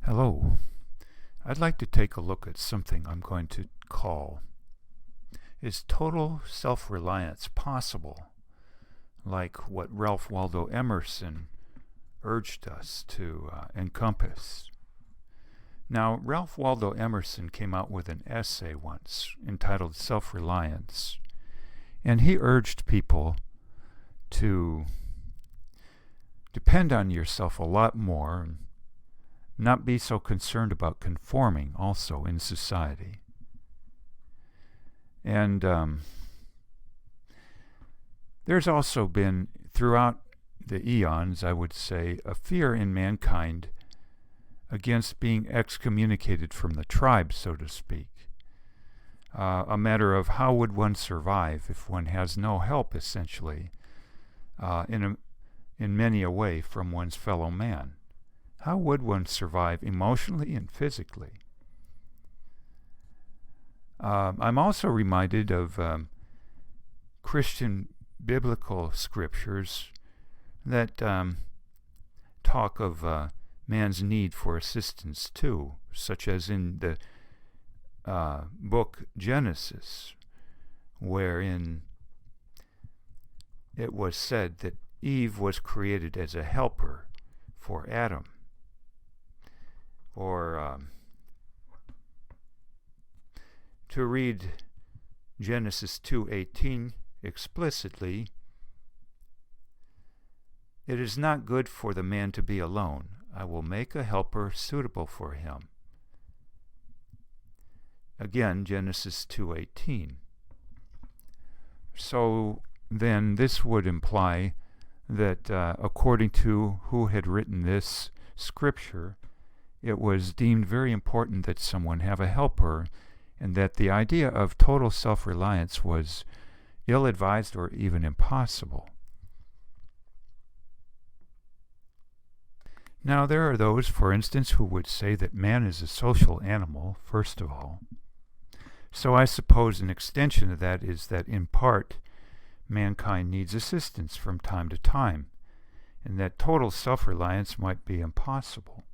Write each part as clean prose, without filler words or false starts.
Hello. I'd like to take a look at something I'm going to call, is total self-reliance possible, like what Ralph Waldo Emerson urged us to encompass? Now, Ralph Waldo Emerson came out with an essay once entitled Self-Reliance, and he urged people to depend on yourself a lot more and not be so concerned about conforming also in society. And there's also been, throughout the eons, I would say, a fear in mankind against being excommunicated from the tribe, so to speak. A matter of how would one survive if one has no help, essentially, in many a way from one's fellow man. How would one survive emotionally and physically? I'm also reminded of Christian biblical scriptures that talk of man's need for assistance too, such as in the book Genesis, wherein it was said that Eve was created as a helper for Adam. Or to read Genesis 2:18 explicitly, "It is not good for the man to be alone. I will make a helper suitable for him." Again, Genesis 2:18. So then this would imply that according to who had written this scripture, it was deemed very important that someone have a helper, and that the idea of total self-reliance was ill-advised or even impossible. Now, there are those, for instance, who would say that man is a social animal, first of all. So I suppose an extension of that is that, in part, mankind needs assistance from time to time, and that total self-reliance might be impossible.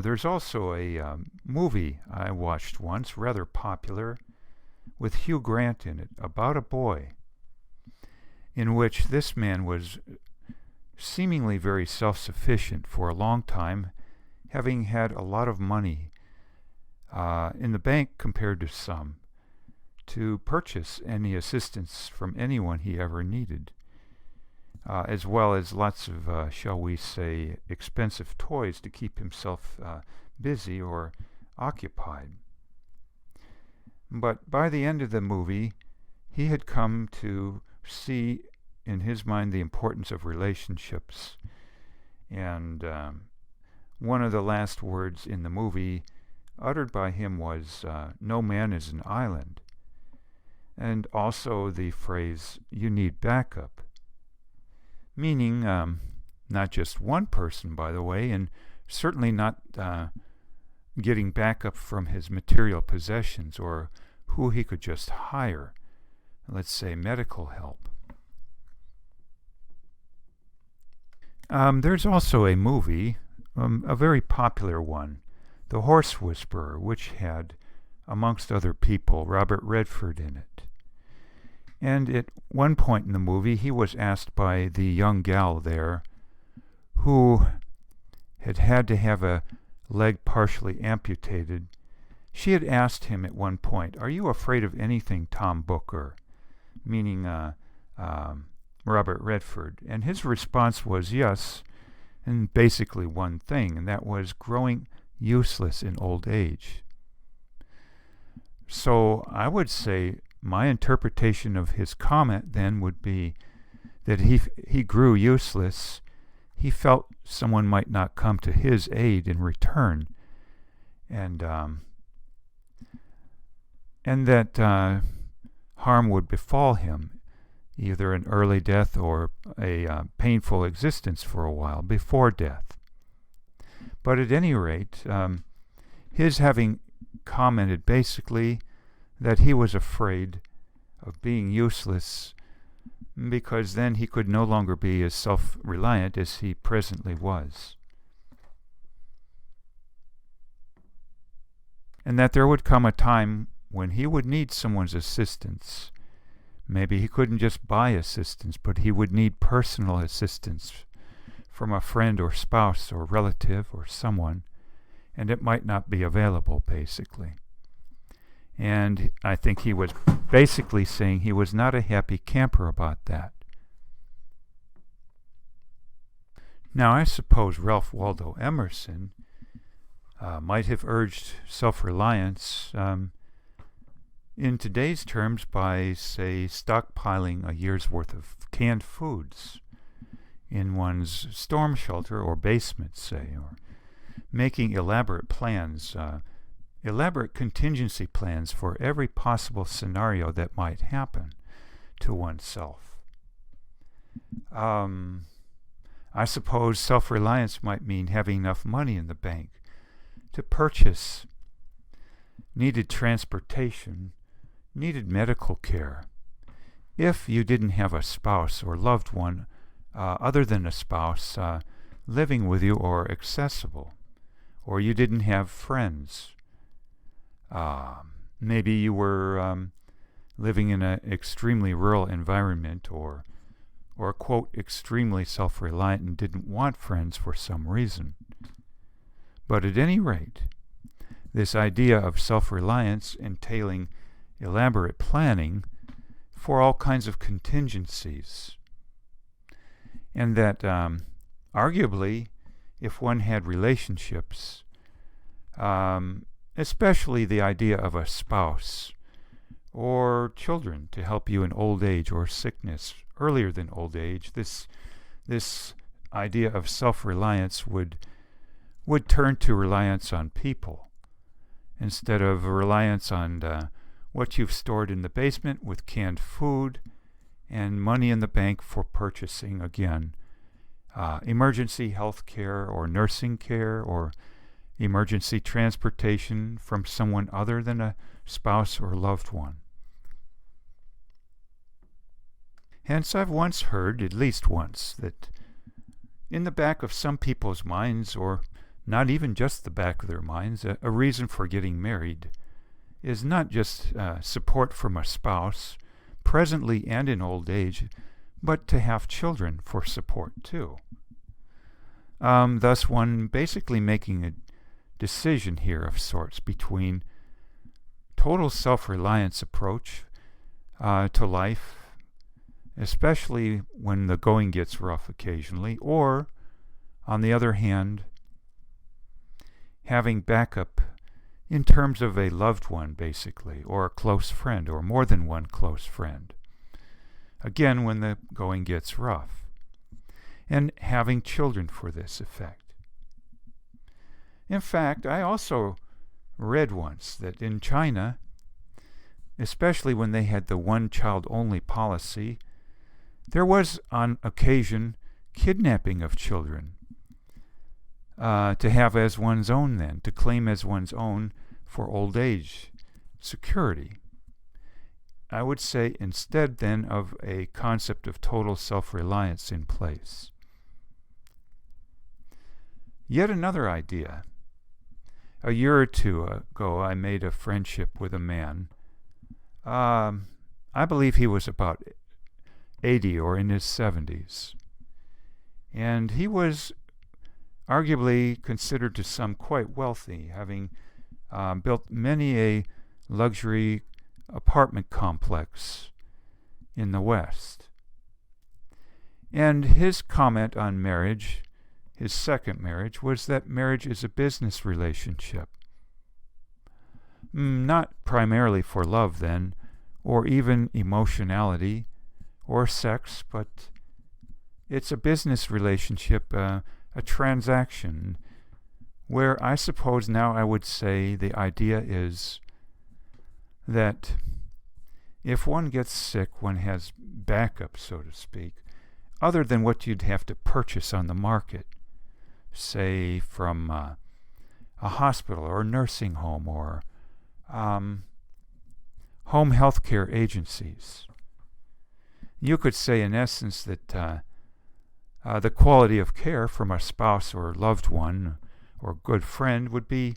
There's also a movie I watched once, rather popular, with Hugh Grant in it, about a boy, in which this man was seemingly very self-sufficient for a long time, having had a lot of money in the bank compared to some, to purchase any assistance from anyone he ever needed, as well as lots of, shall we say, expensive toys to keep himself busy or occupied. But by the end of the movie, he had come to see in his mind the importance of relationships. And one of the last words in the movie uttered by him was, "No man is an island." And also the phrase, "You need backup." Meaning not just one person, by the way, and certainly not getting backup from his material possessions or who he could just hire, let's say medical help. There's also a movie, a very popular one, The Horse Whisperer, which had, amongst other people, Robert Redford in it. And at one point in the movie, he was asked by the young gal there, who had had to have a leg partially amputated. She had asked him at one point, "Are you afraid of anything, Tom Booker?" Meaning Robert Redford. And his response was yes, and basically one thing, and that was growing useless in old age. So I would say my interpretation of his comment then would be that he grew useless. He felt someone might not come to his aid in return, and that harm would befall him, either an early death or a painful existence for a while before death. But at any rate, his having commented basically that he was afraid of being useless because then he could no longer be as self-reliant as he presently was. and that there would come a time when he would need someone's assistance. Maybe he couldn't just buy assistance, but he would need personal assistance from a friend or spouse or relative or someone, and it might not be available, basically. And I think he was basically saying he was not a happy camper about that. Now, I suppose Ralph Waldo Emerson might have urged self-reliance in today's terms by, say, stockpiling a year's worth of canned foods in one's storm shelter or basement, say, or making elaborate plans, elaborate contingency plans for every possible scenario that might happen to oneself. I suppose self-reliance might mean having enough money in the bank to purchase needed transportation, needed medical care. If you didn't have a spouse or loved one other than a spouse living with you or accessible, or you didn't have friends, maybe you were living in an extremely rural environment or quote, extremely self-reliant and didn't want friends for some reason. But at any rate, this idea of self-reliance entailing elaborate planning for all kinds of contingencies, and that arguably, if one had relationships, especially the idea of a spouse or children to help you in old age or sickness earlier than old age, this idea of self-reliance would turn to reliance on people instead of a reliance on what you've stored in the basement with canned food and money in the bank for purchasing, again, emergency health care or nursing care or emergency transportation from someone other than a spouse or loved one. Hence, I've once heard, at least once, that in the back of some people's minds, or not even just the back of their minds, a reason for getting married is not just support from a spouse, presently and in old age, but to have children for support too. Thus, one basically making a decision here of sorts between total self-reliance approach to life, especially when the going gets rough occasionally, or, on the other hand, having backup in terms of a loved one, basically, or a close friend, or more than one close friend. Again, when the going gets rough. And having children for this effect. In fact, I also read once that in China, especially when they had the one-child-only policy, there was, on occasion, kidnapping of children to have as one's own then, to claim as one's own for old age security. I would say instead then of a concept of total self-reliance in place. Yet another idea. A year or two ago, I made a friendship with a man. I believe he was about 80 or in his 70s. And he was arguably considered to some quite wealthy, having built many a luxury apartment complex in the West. And his comment on marriage, his second marriage, was that marriage is a business relationship. Not primarily for love then, or even emotionality, or sex, but it's a business relationship, a transaction, where I suppose now I would say the idea is that if one gets sick, one has backup, so to speak, other than what you'd have to purchase on the market, say from a hospital or nursing home or home health care agencies. You could say in essence that the quality of care from a spouse or loved one or good friend would be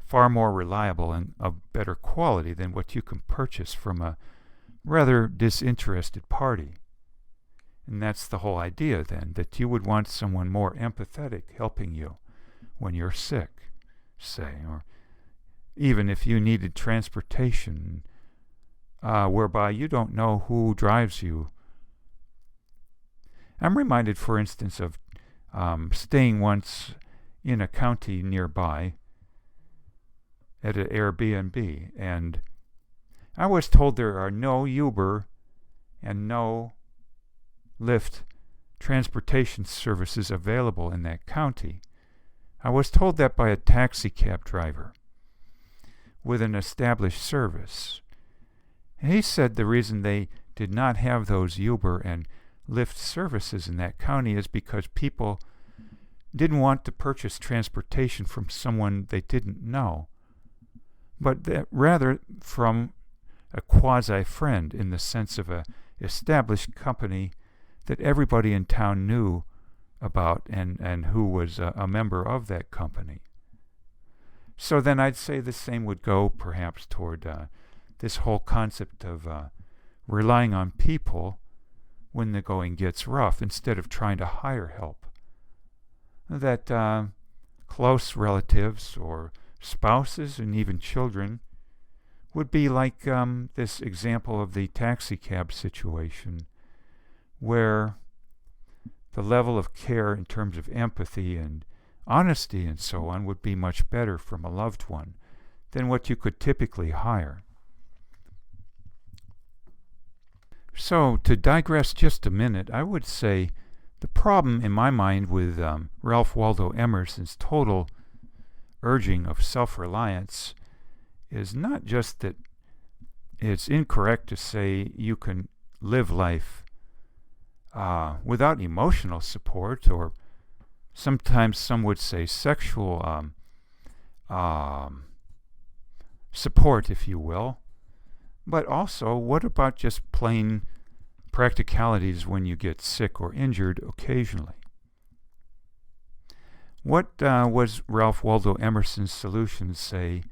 far more reliable and of better quality than what you can purchase from a rather disinterested party. And that's the whole idea then, that you would want someone more empathetic helping you when you're sick, say, or even if you needed transportation, whereby you don't know who drives you. I'm reminded, for instance, of staying once in a county nearby at an Airbnb, and I was told there are no Uber and no Lyft transportation services available in that county. I was told that by a taxi cab driver with an established service. And he said the reason they did not have those Uber and Lyft services in that county is because people didn't want to purchase transportation from someone they didn't know, but rather from a quasi-friend, in the sense of a established company that everybody in town knew about and who was a member of that company. So then I'd say the same would go perhaps toward this whole concept of relying on people when the going gets rough instead of trying to hire help. That close relatives or spouses and even children would be like this example of the taxi cab situation, where the level of care in terms of empathy and honesty and so on would be much better from a loved one than what you could typically hire. So, to digress just a minute, I would say the problem in my mind with Ralph Waldo Emerson's total urging of self-reliance is not just that it's incorrect to say you can live life without emotional support, or sometimes some would say sexual support, if you will. But also, what about just plain practicalities when you get sick or injured occasionally? What was Ralph Waldo Emerson's solution, say,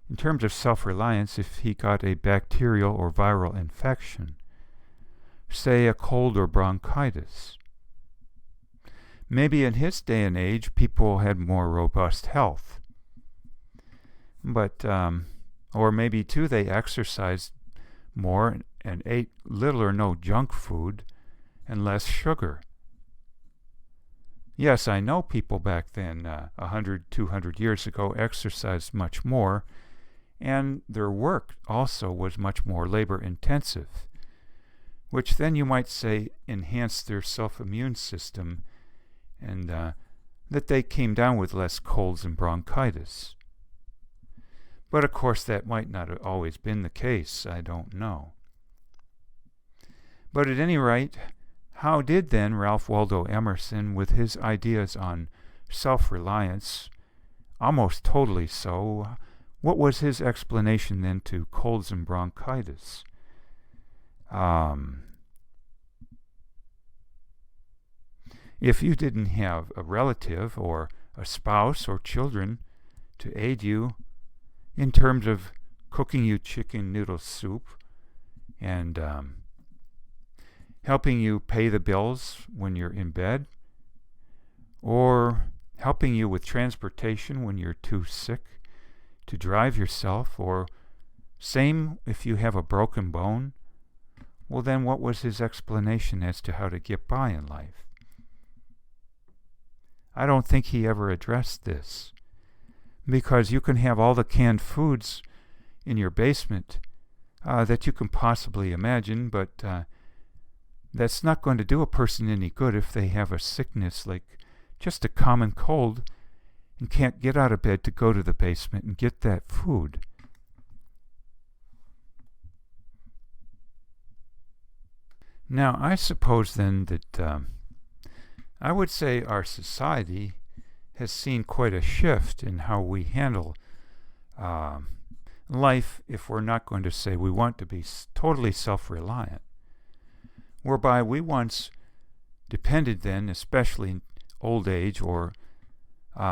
in terms of self-reliance if he got a bacterial or viral infection, say a cold or bronchitis? Maybe in his day and age, people had more robust health. But, or maybe too, they exercised more and ate little or no junk food and less sugar. Yes, I know people back then, 100, 200 years ago, exercised much more, and their work also was much more labor-intensive, which then you might say enhanced their self-immune system, and that they came down with less colds and bronchitis. But of course that might not have always been the case, I don't know. But at any rate, how did then Ralph Waldo Emerson, with his ideas on self-reliance, almost totally so, what was his explanation then to colds and bronchitis? If you didn't have a relative or a spouse or children to aid you in terms of cooking you chicken noodle soup and helping you pay the bills when you're in bed, or helping you with transportation when you're too sick to drive yourself, or same if you have a broken bone, well then what was his explanation as to how to get by in life? I don't think he ever addressed this, because you can have all the canned foods in your basement that you can possibly imagine, but that's not going to do a person any good if they have a sickness like just a common cold and can't get out of bed to go to the basement and get that food. Now, I suppose then that I would say our society has seen quite a shift in how we handle life, if we're not going to say we want to be totally self-reliant, whereby we once depended then, especially in old age or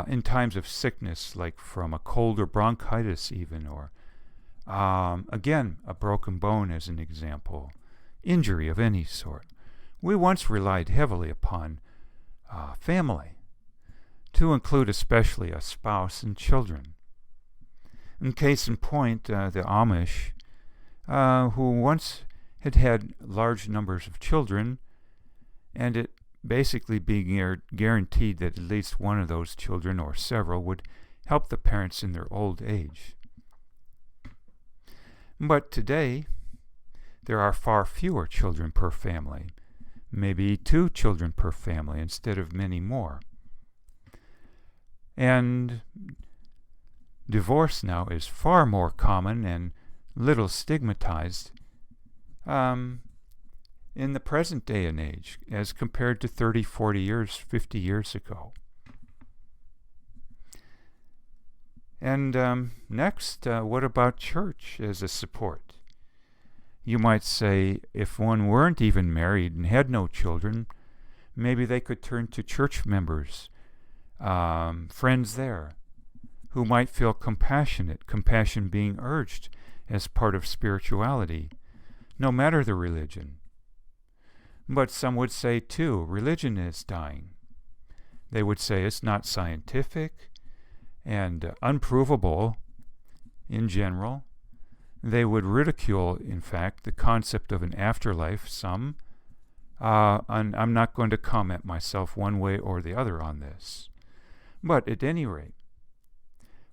in times of sickness, like from a cold or bronchitis even, or again, a broken bone as an example, injury of any sort. We once relied heavily upon family, to include especially a spouse and children. In case in point, the Amish, who once had large numbers of children, and it basically being guaranteed that at least one of those children, or several, would help the parents in their old age. But today, there are far fewer children per family, maybe 2 children per family instead of many more. And divorce now is far more common and little stigmatized in the present day and age as compared to 30, 40 years, 50 years ago. And next, what about church as a support? You might say if one weren't even married and had no children, maybe they could turn to church members, friends there, who might feel compassion being urged as part of spirituality, no matter the religion. But some would say, too, religion is dying. They would say it's not scientific and unprovable in general. They would ridicule, in fact, the concept of an afterlife, some. And I'm not going to comment myself one way or the other on this. But at any rate,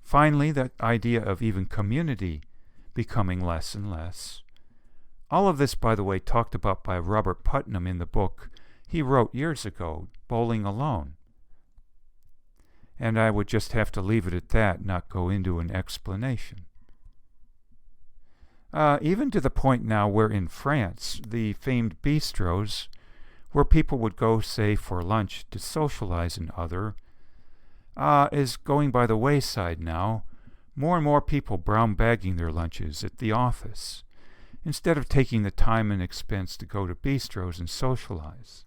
finally, the idea of even community becoming less and less. All of this, by the way, talked about by Robert Putnam in the book he wrote years ago, Bowling Alone. And I would just have to leave it at that, not go into an explanation. Even to the point now where in France, the famed bistros, where people would go, say, for lunch to socialize and other, is going by the wayside now. More and more people brown bagging their lunches at the office, instead of taking the time and expense to go to bistros and socialize.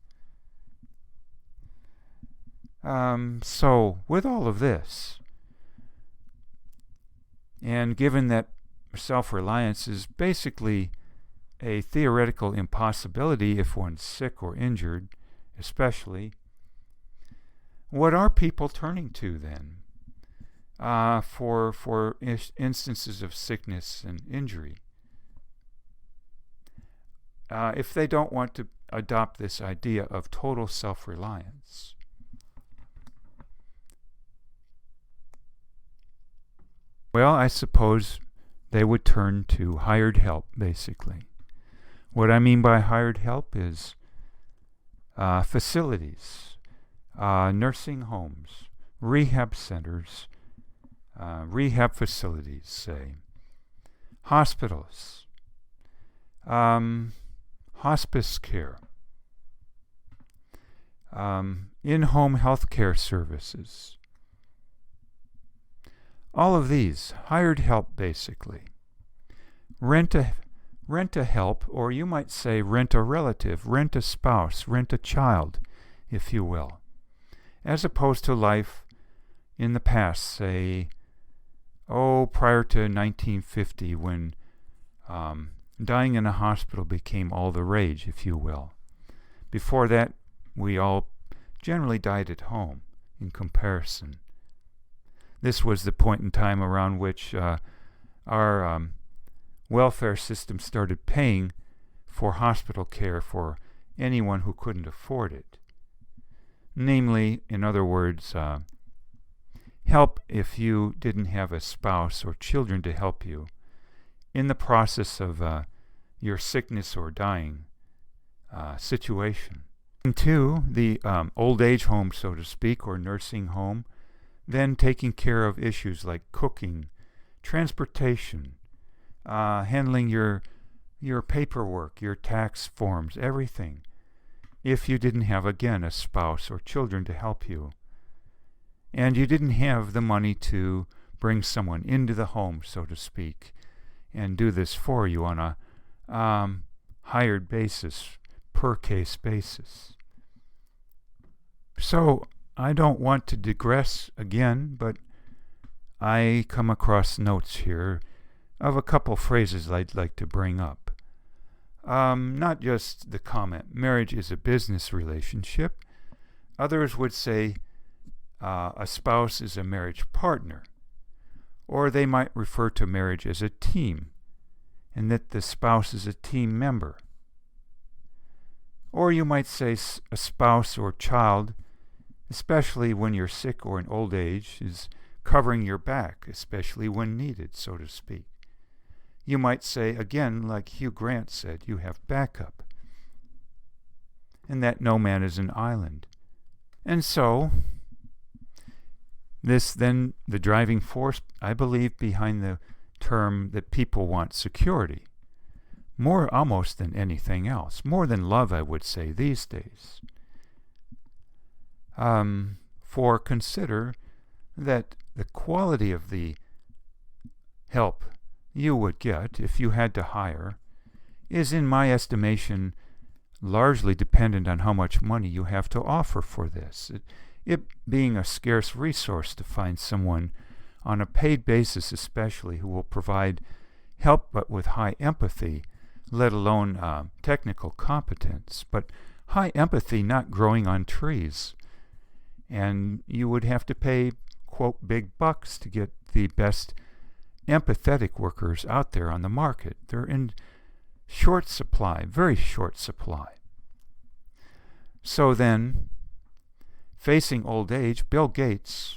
So, with all of this, and given that self-reliance is basically a theoretical impossibility if one's sick or injured, especially, what are people turning to then for instances of sickness and injury? If they don't want to adopt this idea of total self-reliance. Well, I suppose they would turn to hired help, basically. What I mean by hired help is facilities, nursing homes, rehab centers, rehab facilities, say, hospitals, hospice care, in-home health care services. All of these, hired help basically. Rent a help, or you might say rent a relative, rent a spouse, rent a child, if you will. As opposed to life in the past, say, prior to 1950 when dying in a hospital became all the rage, if you will. Before that, we all generally died at home in comparison. This was the point in time around which our welfare system started paying for hospital care for anyone who couldn't afford it. Namely, in other words, help if you didn't have a spouse or children to help you in the process of your sickness or dying situation. And two, the old age home, so to speak, or nursing home, then taking care of issues like cooking, transportation, handling your paperwork, your tax forms, everything, if you didn't have, again, a spouse or children to help you. And you didn't have the money to bring someone into the home, so to speak, and do this for you on a hired basis, per case basis. So, I don't want to digress again, but I come across notes here of a couple phrases I'd like to bring up. Not just the comment, marriage is a business relationship. Others would say a spouse is a marriage partner. Or they might refer to marriage as a team, and that the spouse is a team member. Or you might say a spouse or child, especially when you're sick or in old age, is covering your back, especially when needed, so to speak. You might say, again, like Hugh Grant said, you have backup, and that no man is an island. And so, this then, the driving force, I believe, behind the term that people want security, more almost than anything else, more than love, I would say, these days. For consider that the quality of the help you would get if you had to hire is, in my estimation, largely dependent on how much money you have to offer for this. It being a scarce resource to find someone on a paid basis especially who will provide help but with high empathy, let alone technical competence, but high empathy not growing on trees. And you would have to pay, quote, big bucks to get the best empathetic workers out there on the market. They're in short supply, very short supply. So then, facing old age, Bill Gates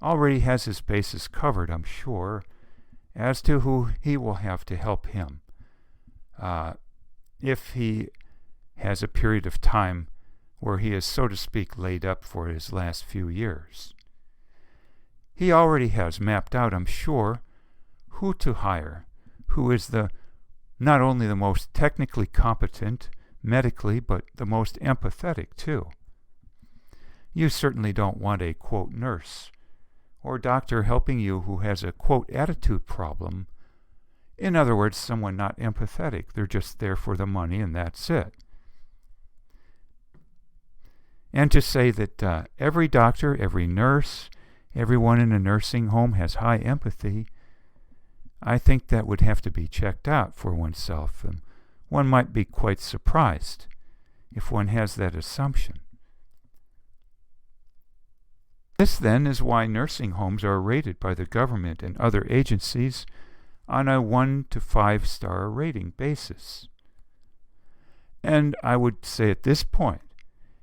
already has his bases covered, I'm sure, as to who he will have to help him if he has a period of time where he is, so to speak, laid up for his last few years. He already has mapped out, I'm sure, who to hire, who is not only the most technically competent medically, but the most empathetic too. You certainly don't want a, quote, nurse or doctor helping you who has a, quote, attitude problem. In other words, someone not empathetic. They're just there for the money and that's it. And to say that every doctor, every nurse, everyone in a nursing home has high empathy, I think that would have to be checked out for oneself. And one might be quite surprised if one has that assumption. This then is why nursing homes are rated by the government and other agencies on a 1 to 5 star rating basis. And I would say at this point,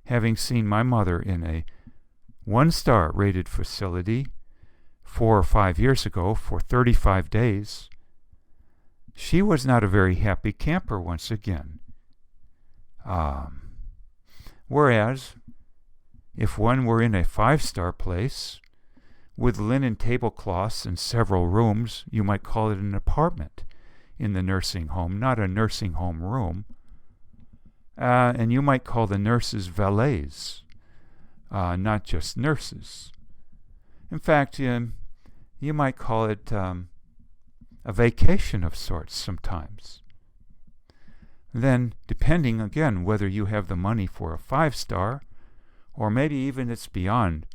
having seen my mother in a 1-star rated facility 4 or 5 years ago for 35 days, she was not a very happy camper once again. Whereas, if one were in a 5-star place with linen tablecloths and several rooms, you might call it an apartment in the nursing home, not a nursing home room. And you might call the nurses valets, not just nurses. In fact, you might call it a vacation of sorts sometimes. Then, depending again whether you have the money for a 5-star, or maybe even it's beyond,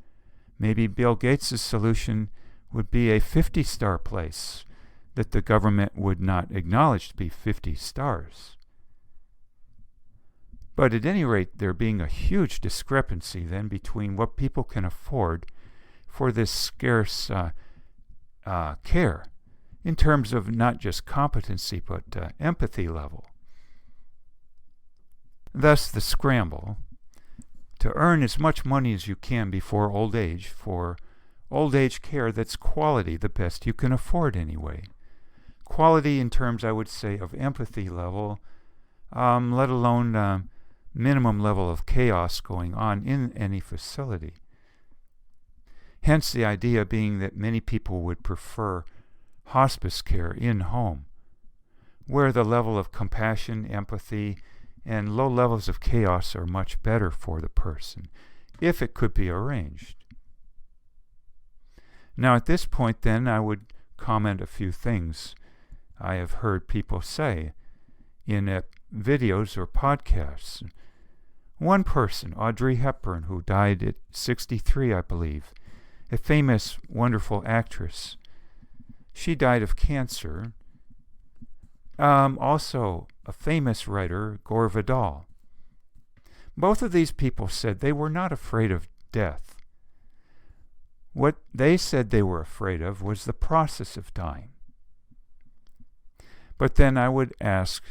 maybe Bill Gates' solution would be a 50-star place that the government would not acknowledge to be 50 stars. But at any rate, there being a huge discrepancy then between what people can afford for this scarce care in terms of not just competency but empathy level. Thus the scramble to earn as much money as you can before old age for old age care that's quality, the best you can afford anyway. Quality in terms, I would say, of empathy level, let alone minimum level of chaos going on in any facility. Hence the idea being that many people would prefer hospice care in home, where the level of compassion, empathy, and low levels of chaos are much better for the person, if it could be arranged. Now at this point then I would comment a few things I have heard people say in videos or podcasts. One person, Audrey Hepburn, who died at 63, I believe, a famous, wonderful actress. She died of cancer. Also, a famous writer, Gore Vidal. Both of these people said they were not afraid of death. What they said they were afraid of was the process of dying. But then I would ask,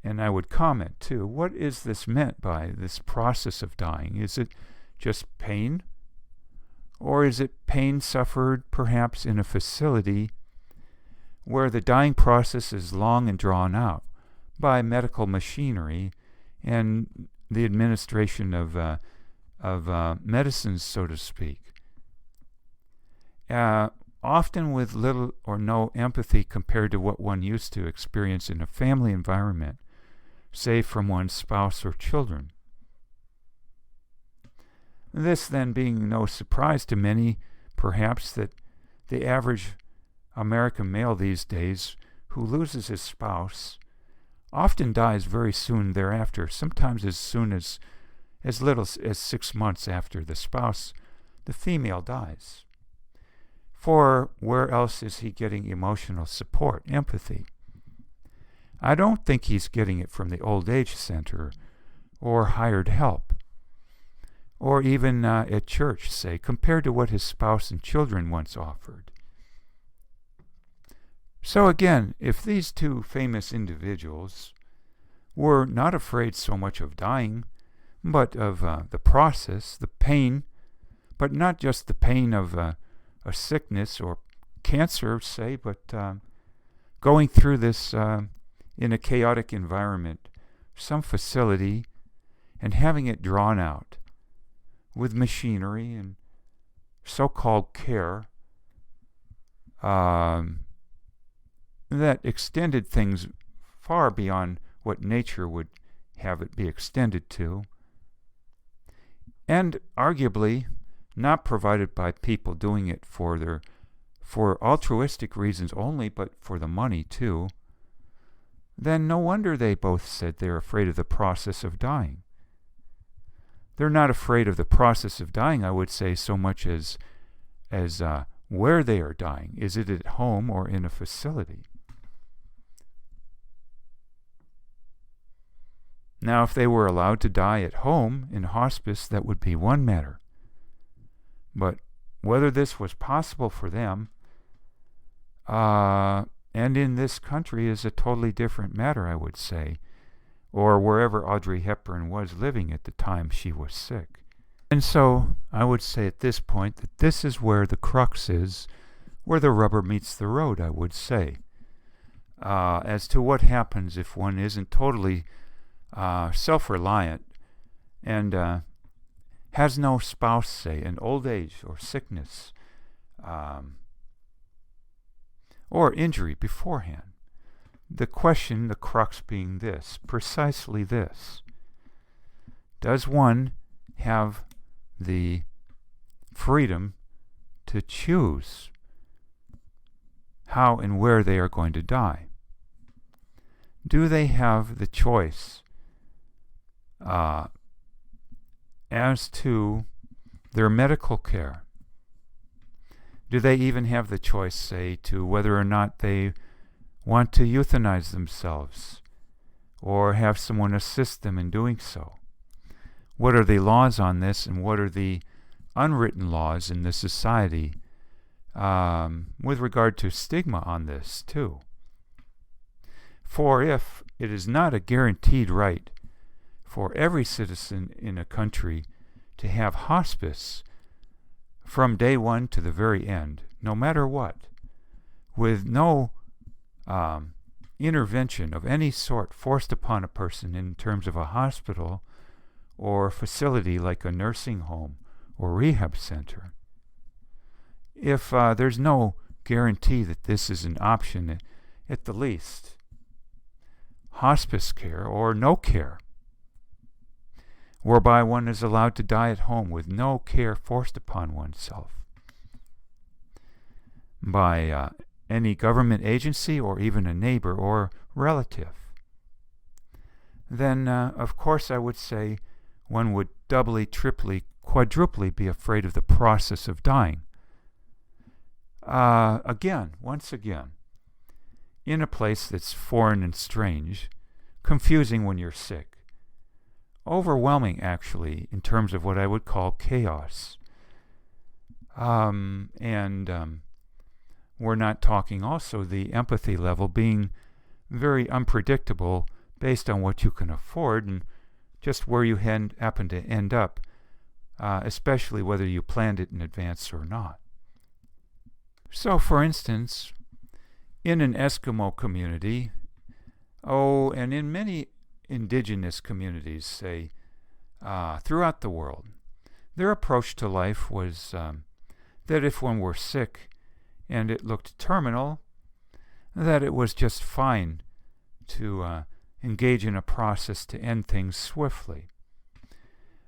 and I would comment too, what is this meant by this process of dying? Is it just pain? Or is it pain suffered perhaps in a facility where the dying process is long and drawn out by medical machinery and the administration of medicines, so to speak? Often with little or no empathy compared to what one used to experience in a family environment, say from one's spouse or children. This then being no surprise to many, perhaps, that the average American male these days who loses his spouse often dies very soon thereafter, sometimes as soon as little as 6 months after the female dies. For where else is he getting emotional support, empathy? I don't think he's getting it from the old age center or hired help, or even at church, say, compared to what his spouse and children once offered. So again, if these two famous individuals were not afraid so much of dying, but of the process, the pain, but not just the pain of a sickness or cancer, say, but going through this in a chaotic environment, some facility, and having it drawn out with machinery and so-called care that extended things far beyond what nature would have it be extended to, and arguably not provided by people doing it for altruistic reasons only, but for the money too, then no wonder they both said they're afraid of the process of dying. They're not afraid of the process of dying, I would say, so much as where they are dying. Is it at home or in a facility? Now, if they were allowed to die at home in hospice, that would be one matter. But whether this was possible for them and in this country is a totally different matter, I would say, or wherever Audrey Hepburn was living at the time she was sick. And so I would say at this point that this is where the crux is, where the rubber meets the road, I would say, as to what happens if one isn't totally self-reliant and has no spouse, say, in old age or sickness or injury beforehand. The question, the crux being this, precisely this: does one have the freedom to choose how and where they are going to die? Do they have the choice as to their medical care? Do they even have the choice, say, to whether or not they want to euthanize themselves or have someone assist them in doing so? What are the laws on this, and what are the unwritten laws in this society with regard to stigma on this too? For if it is not a guaranteed right for every citizen in a country to have hospice from day one to the very end, no matter what, with no intervention of any sort forced upon a person in terms of a hospital or a facility like a nursing home or rehab center, if there's no guarantee that this is an option, at the least, hospice care or no care, whereby one is allowed to die at home with no care forced upon oneself by any government agency or even a neighbor or relative, then of course I would say one would doubly, triply, quadruply be afraid of the process of dying. Once again, in a place that's foreign and strange, confusing when you're sick, overwhelming actually in terms of what I would call chaos. We're not talking also the empathy level being very unpredictable based on what you can afford and just where you happen to end up, especially whether you planned it in advance or not. So, for instance, in an Eskimo community, and in many indigenous communities, say, throughout the world, their approach to life was that if one were sick and it looked terminal, that it was just fine to engage in a process to end things swiftly.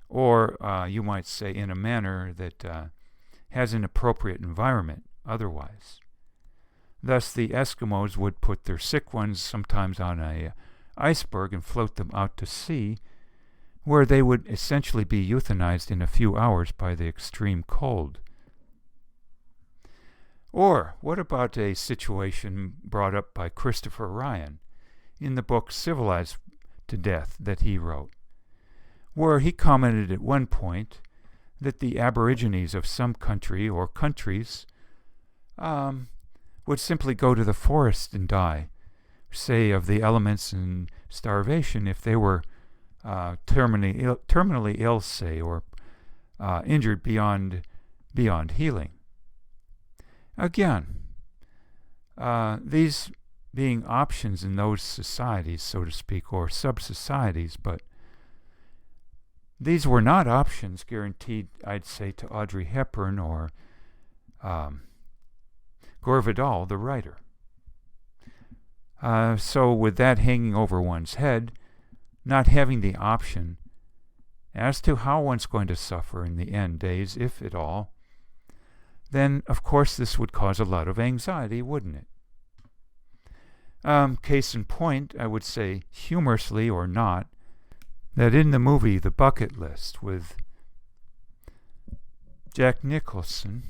Or you might say in a manner that has an appropriate environment otherwise. Thus, the Eskimos would put their sick ones sometimes on an iceberg and float them out to sea, where they would essentially be euthanized in a few hours by the extreme cold. Or what about a situation brought up by Christopher Ryan in the book Civilized to Death that he wrote, where he commented at one point that the Aborigines of some country or countries would simply go to the forest and die, say of the elements and starvation if they were terminally ill, say, or injured beyond healing. Again, these being options in those societies, so to speak, or sub-societies, but these were not options guaranteed, I'd say, to Audrey Hepburn or Gore Vidal, the writer. So with that hanging over one's head, not having the option as to how one's going to suffer in the end days, if at all, then of course this would cause a lot of anxiety, wouldn't it? Case in point, I would say, humorously or not, that in the movie The Bucket List with Jack Nicholson,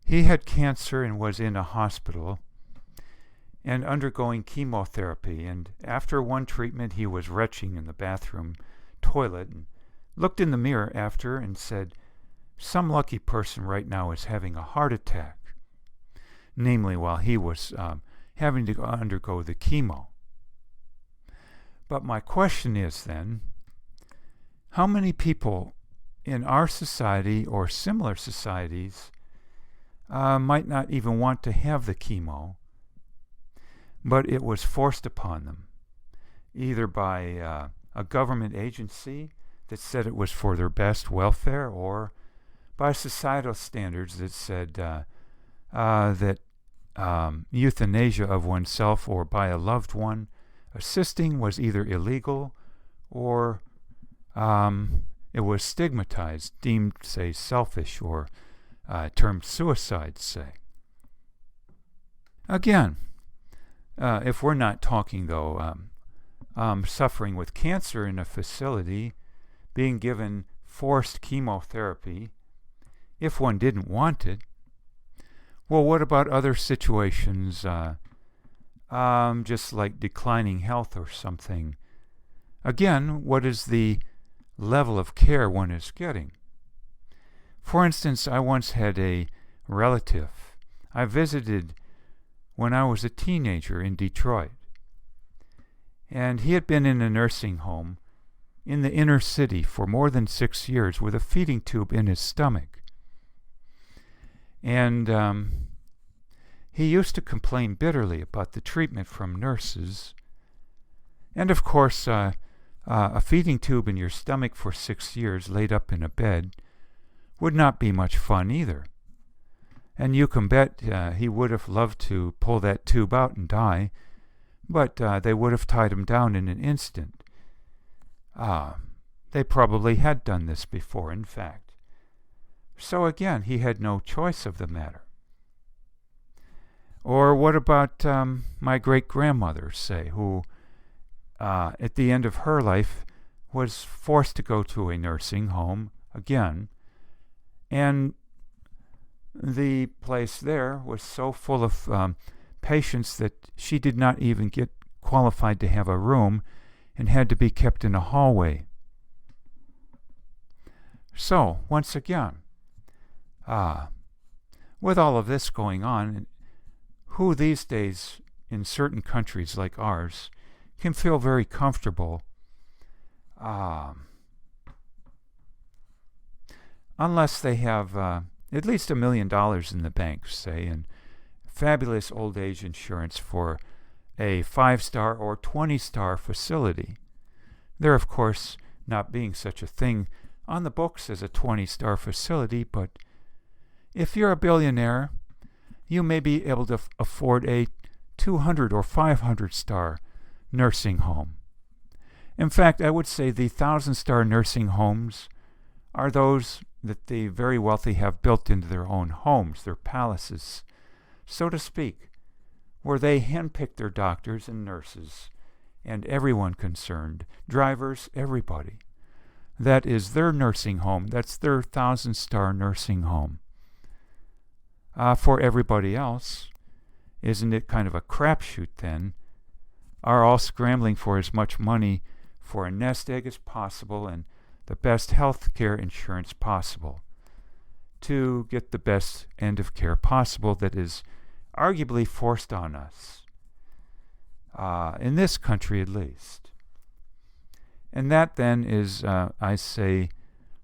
he had cancer and was in a hospital and undergoing chemotherapy, and after one treatment he was retching in the bathroom toilet and looked in the mirror after and said, "Some lucky person right now is having a heart attack," namely while he was having to undergo the chemo. But my question is then, how many people in our society or similar societies might not even want to have the chemo, but it was forced upon them, either by a government agency that said it was for their best welfare, or by societal standards that said that euthanasia of oneself or by a loved one assisting was either illegal or it was stigmatized, deemed, say, selfish, or termed suicide, say. Again, if we're not talking, though, suffering with cancer in a facility, being given forced chemotherapy, if one didn't want it, well, what about other situations, just like declining health or something? Again, what is the level of care one is getting? For instance, I once had a relative I visited when I was a teenager in Detroit, and he had been in a nursing home in the inner city for more than 6 years with a feeding tube in his stomach. And he used to complain bitterly about the treatment from nurses. And of course, a feeding tube in your stomach for 6 years laid up in a bed would not be much fun either. And you can bet he would have loved to pull that tube out and die, but they would have tied him down in an instant. They probably had done this before, in fact. So again, he had no choice of the matter. Or what about my great-grandmother, say, who at the end of her life was forced to go to a nursing home again, and the place there was so full of patients that she did not even get qualified to have a room and had to be kept in a hallway. So, once again, with all of this going on, who these days in certain countries like ours can feel very comfortable unless they have at least $1 million in the bank, say, and fabulous old age insurance for a 5-star or 20-star facility. There, of course, not being such a thing on the books as a 20-star facility, but if you're a billionaire, you may be able to afford a 200 or 500-star nursing home. In fact, I would say the 1,000-star nursing homes are those that the very wealthy have built into their own homes, their palaces, so to speak, where they handpick their doctors and nurses and everyone concerned, drivers, everybody. That is their nursing home. That's their 1,000-star nursing home. For everybody else, isn't it kind of a crapshoot then? Are all scrambling for as much money for a nest egg as possible and the best health care insurance possible to get the best end of care possible that is arguably forced on us, in this country at least. And that then is, I say,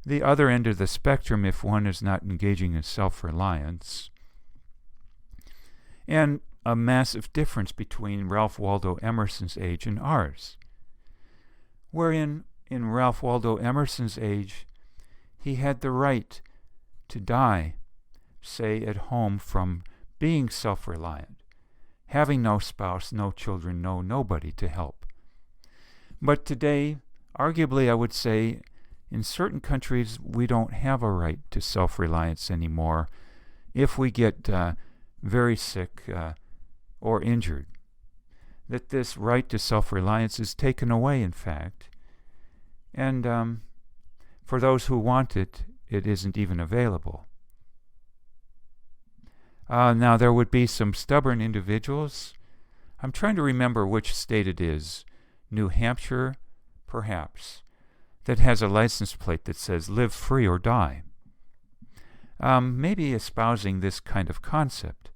the other end of the spectrum if one is not engaging in self-reliance. And a massive difference between Ralph Waldo Emerson's age and ours, wherein in Ralph Waldo Emerson's age, he had the right to die, say, at home from being self-reliant, having no spouse, no children, no nobody to help. But today, arguably, I would say, in certain countries, we don't have a right to self-reliance anymore if we get very sick or injured. That this right to self-reliance is taken away, in fact. And for those who want it, it isn't even available. Now, there would be some stubborn individuals. I'm trying to remember which state it is. New Hampshire, perhaps, that has a license plate that says, live free or die. Maybe espousing this kind of concept.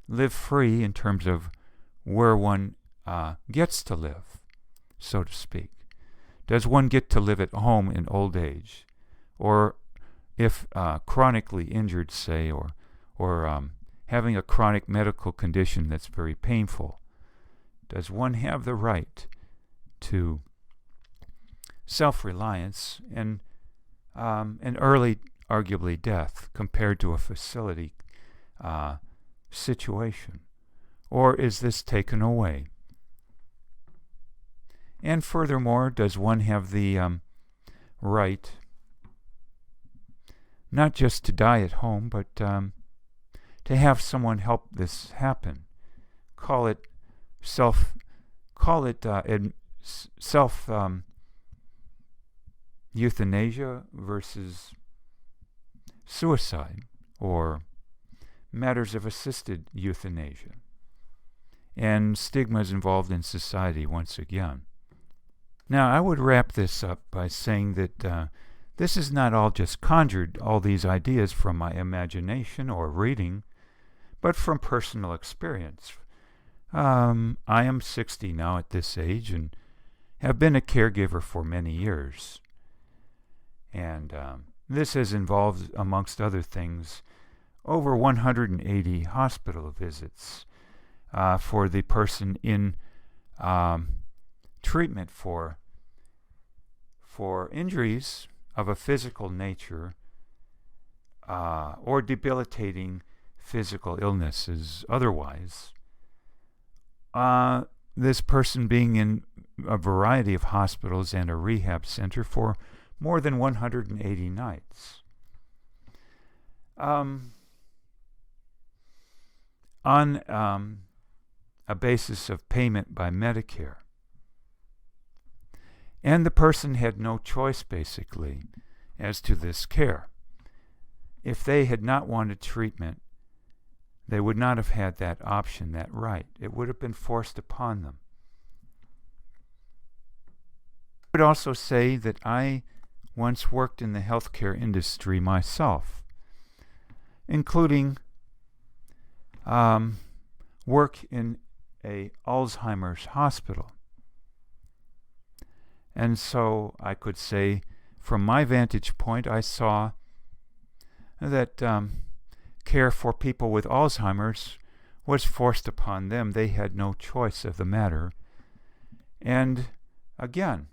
Live free in terms of where one gets to live, so to speak. Does one get to live at home in old age? Or if chronically injured, say, or having a chronic medical condition that's very painful, does one have the right to self-reliance and an early, arguably, death compared to a facility situation? Or is this taken away? And furthermore, does one have the right not just to die at home, but to have someone help this happen? Call it self euthanasia versus suicide, or matters of assisted euthanasia, and stigmas involved in society once again. Now, I would wrap this up by saying that this is not all just conjured, all these ideas from my imagination or reading, but from personal experience. I am 60 now at this age and have been a caregiver for many years. And this has involved, amongst other things, over 180 hospital visits for the person in treatment for injuries of a physical nature or debilitating physical illnesses otherwise. This person being in a variety of hospitals and a rehab center for more than 180 nights. On a basis of payment by Medicare. And the person had no choice, basically, as to this care. If they had not wanted treatment, they would not have had that option, that right. It would have been forced upon them. I would also say that I once worked in the healthcare industry myself, including work in a Alzheimer's hospital. And so I could say, from my vantage point, I saw that care for people with Alzheimer's was forced upon them. They had no choice of the matter. And again,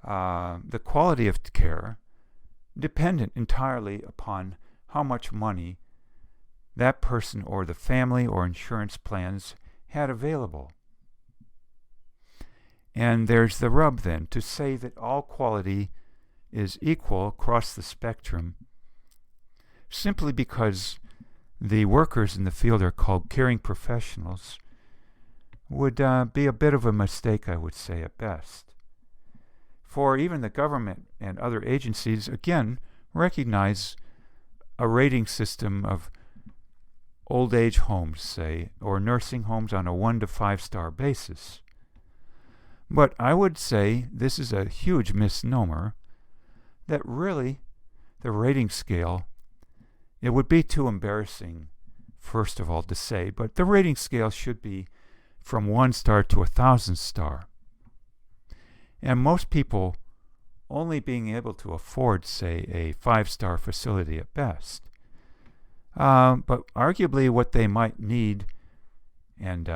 the quality of care dependent entirely upon how much money that person or the family or insurance plans had available. And there's the rub then, to say that all quality is equal across the spectrum simply because the workers in the field are called caring professionals would be a bit of a mistake, I would say, at best. For even the government and other agencies, again, recognize a rating system of old age homes, say, or nursing homes on a 1 to 5 star basis. But I would say this is a huge misnomer, that really the rating scale, it would be too embarrassing, first of all, to say, but the rating scale should be from 1 star to 1,000 star. And most people only being able to afford, say, a 5-star facility at best. But arguably what they might need and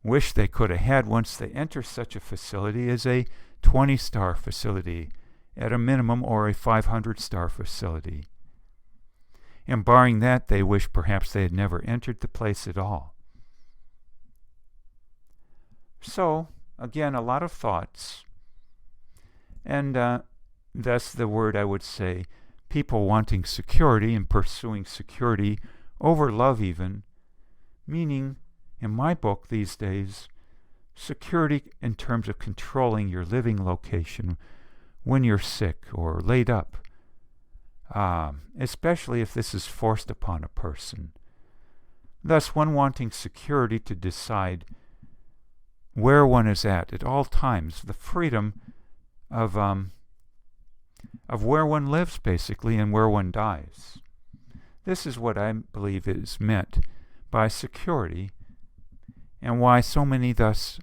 wish they could have had once they enter such a facility is a 20-star facility at a minimum, or a 500-star facility. And barring that, they wish perhaps they had never entered the place at all. So, again, a lot of thoughts. And thus the word, I would say, people wanting security and pursuing security over love even, meaning, in my book these days, security in terms of controlling your living location when you're sick or laid up, especially if this is forced upon a person. Thus, one wanting security to decide where one is at all times, the freedom of where one lives, basically, and where one dies. This is what I believe is meant by security, and why so many thus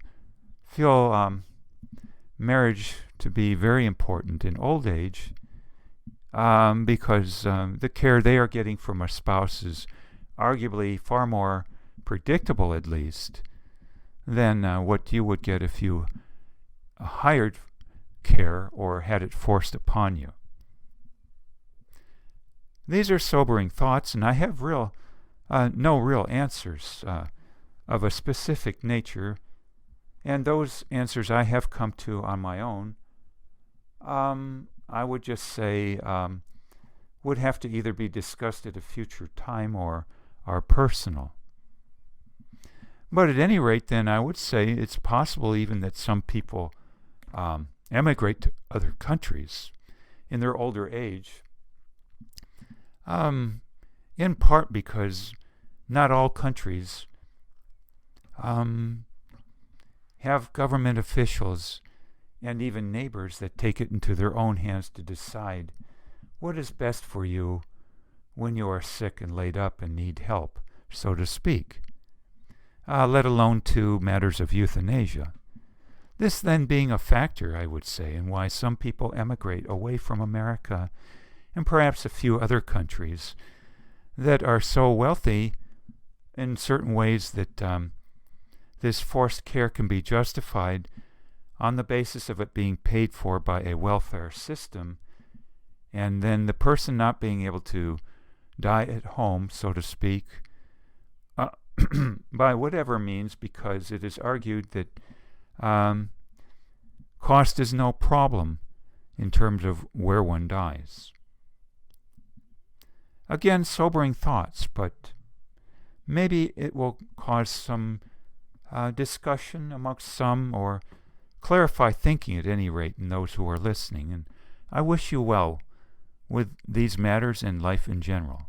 feel marriage to be very important in old age, because the care they are getting from a spouse is arguably far more predictable, at least, than what you would get if you hired care or had it forced upon you. These are sobering thoughts, and I have no real answers of a specific nature, and those answers I have come to on my own, I would just say would have to either be discussed at a future time or are personal. But at any rate, then, I would say it's possible even that some people emigrate to other countries in their older age, in part because not all countries have government officials and even neighbors that take it into their own hands to decide what is best for you when you are sick and laid up and need help, so to speak, let alone to matters of euthanasia. This then being a factor, I would say, in why some people emigrate away from America and perhaps a few other countries that are so wealthy in certain ways that this forced care can be justified on the basis of it being paid for by a welfare system, and then the person not being able to die at home, so to speak, by whatever means, because it is argued that cost is no problem in terms of where one dies. Again, sobering thoughts, but maybe it will cause some discussion amongst some, or clarify thinking at any rate in those who are listening, and I wish you well with these matters and life in general.